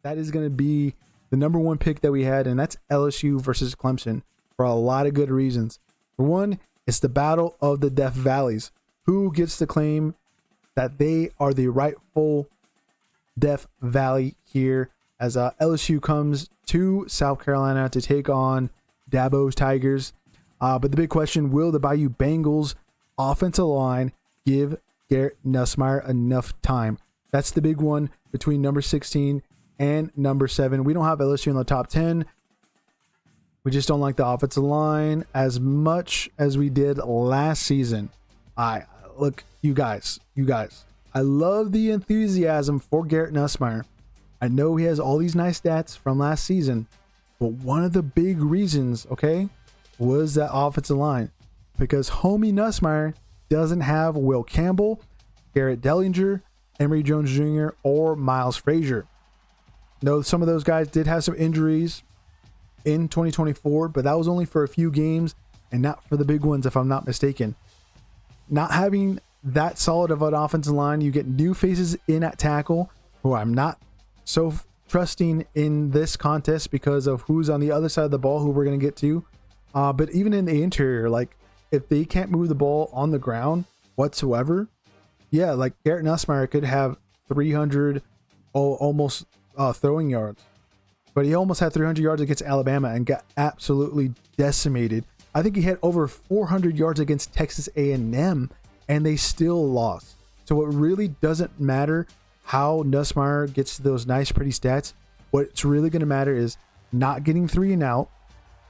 that is going to be the number one pick that we had, and that's LSU versus Clemson for a lot of good reasons. For one, it's the battle of the Death Valleys. Who gets to claim that they are the rightful Death Valley here as LSU comes to South Carolina to take on Dabo's Tigers. But the big question, will the Bayou Bengals offensive line give Garrett Nussmeier enough time? That's the big one between number 16 and number 7. We don't have LSU in the top 10. We just don't like the offensive line as much as we did last season. Look, you guys, I love the enthusiasm for Garrett Nussmeier. I know he has all these nice stats from last season, but one of the big reasons, okay, was that offensive line, because homie Nussmeier doesn't have Will Campbell, Garrett Dellinger, Emory Jones Jr., or Miles Frazier. No, some of those guys did have some injuries in 2024, but that was only for a few games and not for the big ones, if I'm not mistaken. Not having that solid of an offensive line, you get new faces in at tackle, who I'm not so trusting in this contest because of who's on the other side of the ball, who we're going to get to. But even in the interior, like if they can't move the ball on the ground whatsoever, yeah, like Garrett Nussmeier could have 300 almost throwing yards, but he almost had 300 yards against Alabama and got absolutely decimated. I think he had over 400 yards against Texas A&M, and they still lost. So it really doesn't matter how Nussmeier gets those nice, pretty stats. What's really going to matter is not getting 3 and out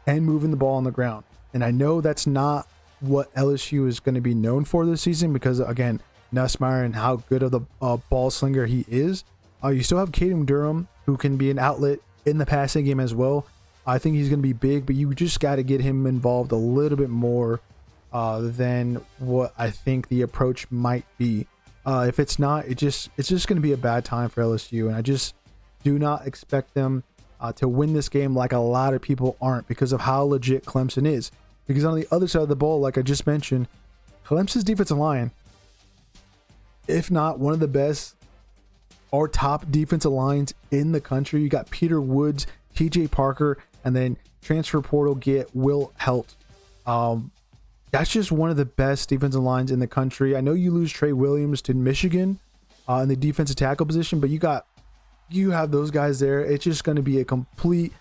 and moving the ball on the ground. And I know that's not what LSU is going to be known for this season because, again, Nussmeier and how good of the ball slinger he is. You still have Caden Durham, who can be an outlet in the passing game as well. I think he's going to be big, but you just got to get him involved a little bit more than what I think the approach might be. If it's not, it's just going to be a bad time for LSU, and I just do not expect them to win this game like a lot of people aren't because of how legit Clemson is. Because on the other side of the ball, like I just mentioned, Clemson's defensive line, if not one of the best or top defensive lines in the country. You got Peter Woods, TJ Parker, and then transfer portal get Will Helt. That's just one of the best defensive lines in the country. I know you lose Trey Williams to Michigan in the defensive tackle position, but you have those guys there. It's just going to be a complete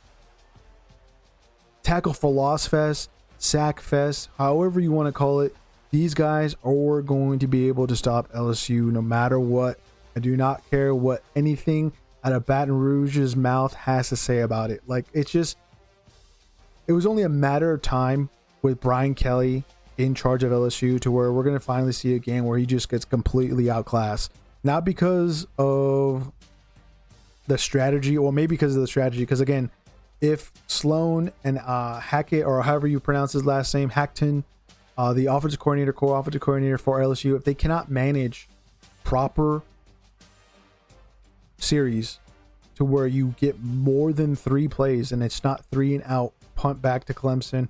tackle for loss fest, sack fest, however you want to call it. These guys are going to be able to stop LSU no matter what. I do not care what anything out of Baton Rouge's mouth has to say about it. Like, it was only a matter of time with Brian Kelly in charge of LSU to where we're going to finally see a game where he just gets completely outclassed. Not because of the strategy, or maybe because of the strategy, because again, if Sloan and Hackett, or however you pronounce his last name, Hackton, the offensive coordinator, core offensive coordinator for LSU, if they cannot manage proper series to where you get more than 3 plays and it's not 3 and out, punt back to Clemson,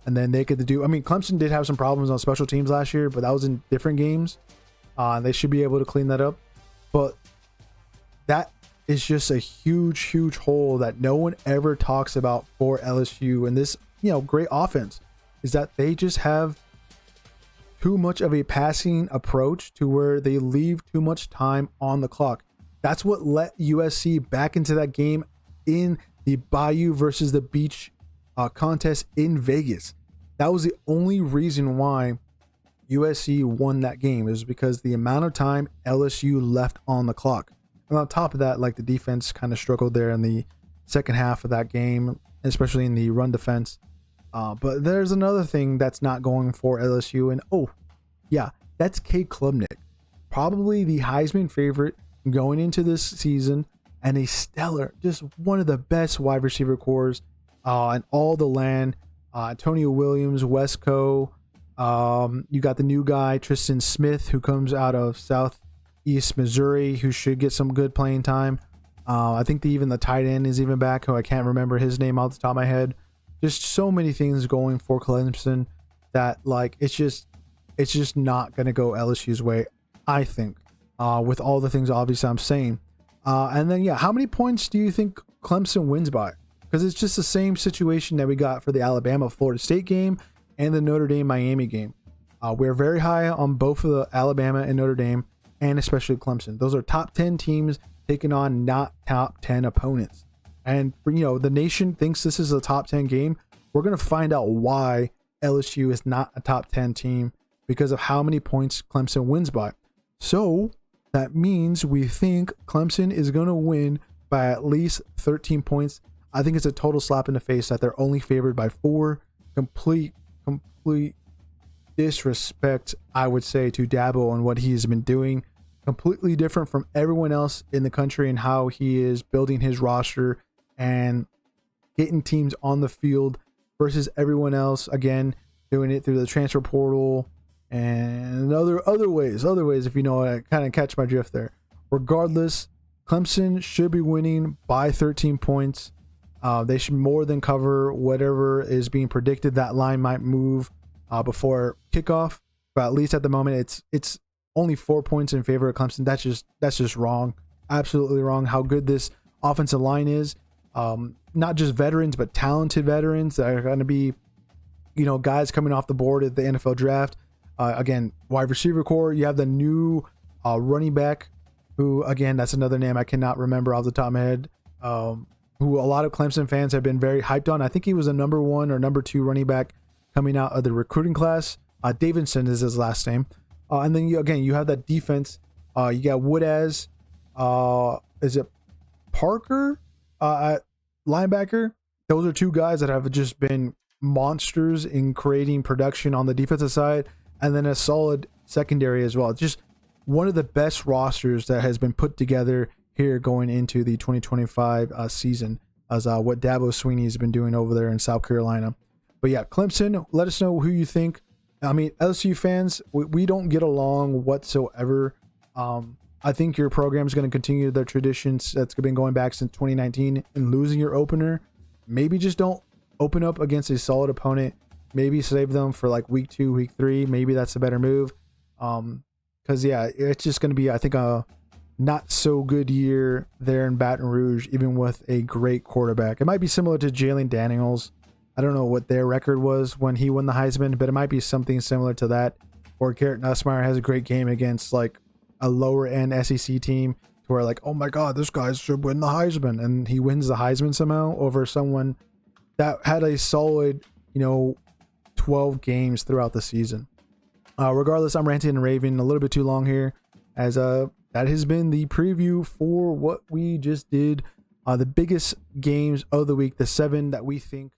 and then they get to do, I mean, Clemson did have some problems on special teams last year, but that was in different games. They should be able to clean that up. But that is just a huge hole that no one ever talks about for LSU. And this, great offense is that they just have too much of a passing approach to where they leave too much time on the clock. That's what let USC back into that game in the Bayou versus the Beach contest in Vegas. That was the only reason why USC won that game, is because the amount of time LSU left on the clock. And on top of that, like, the defense kind of struggled there in the second half of that game, especially in the run defense. But there's another thing that's not going for LSU, and that's Cade Klubnik, probably the Heisman favorite going into this season, and a stellar, just one of the best wide receiver cores in all the land. Antonio Williams, Wesco. You got the new guy, Tristan Smith, who comes out of Southeast Missouri, who should get some good playing time. I think even the tight end is even back, who I can't remember his name off the top of my head. Just so many things going for Clemson that, like, it's just not going to go LSU's way, I think, with all the things obviously I'm saying. And then, yeah, how many points do you think Clemson wins by? Because it's just the same situation that we got for the Alabama-Florida State game and the Notre Dame-Miami game. We're very high on both of the Alabama and Notre Dame, and especially Clemson. Those are top 10 teams taking on not top 10 opponents. And, the nation thinks this is a top 10 game. We're going to find out why LSU is not a top 10 team because of how many points Clemson wins by. So that means we think Clemson is going to win by at least 13 points. I think it's a total slap in the face that they're only favored by 4. Complete disrespect, I would say, to Dabo and what he's been doing. Completely different from everyone else in the country and how he is building his roster and getting teams on the field versus everyone else, again, doing it through the transfer portal and other ways, if you know, I kind of catch my drift there. Regardless, Clemson should be winning by 13 points. They should more than cover whatever is being predicted. That line might move before kickoff, but at least at the moment, it's only 4 points in favor of Clemson. That's just wrong, absolutely wrong. How good this offensive line is, not just veterans but talented veterans that are going to be, guys coming off the board at the NFL draft. Again, wide receiver core. You have the new running back, who, again, that's another name I cannot remember off the top of my head, who a lot of Clemson fans have been very hyped on. I think he was a number 1 or number 2 running back coming out of the recruiting class. Davidson is his last name. And then you have that defense. You got Woodaz. Is it Parker at linebacker? Those are 2 guys that have just been monsters in creating production on the defensive side, and then a solid secondary as well. Just one of the best rosters that has been put together here going into the 2025 season, as what Dabo Swinney has been doing over there in South Carolina. But yeah, Clemson, let us know who you think. I mean, LSU fans, we don't get along whatsoever. I think your program is going to continue their traditions that's been going back since 2019 and losing your opener. Maybe just don't open up against a solid opponent. Maybe save them for like week 2, week 3. Maybe that's a better move. Because, yeah, it's just going to be, I think, a not so good year there in Baton Rouge, even with a great quarterback. It might be similar to Jalen Daniels. I don't know what their record was when he won the Heisman, but it might be something similar to that. Or Garrett Nussmeier has a great game against like a lower end SEC team to where like, oh my God, this guy should win the Heisman. And he wins the Heisman somehow over someone that had a solid, 12 games throughout the season. Regardless, I'm ranting and raving a little bit too long here, as that has been the preview for what we just did. The biggest games of the week, the 7 that we think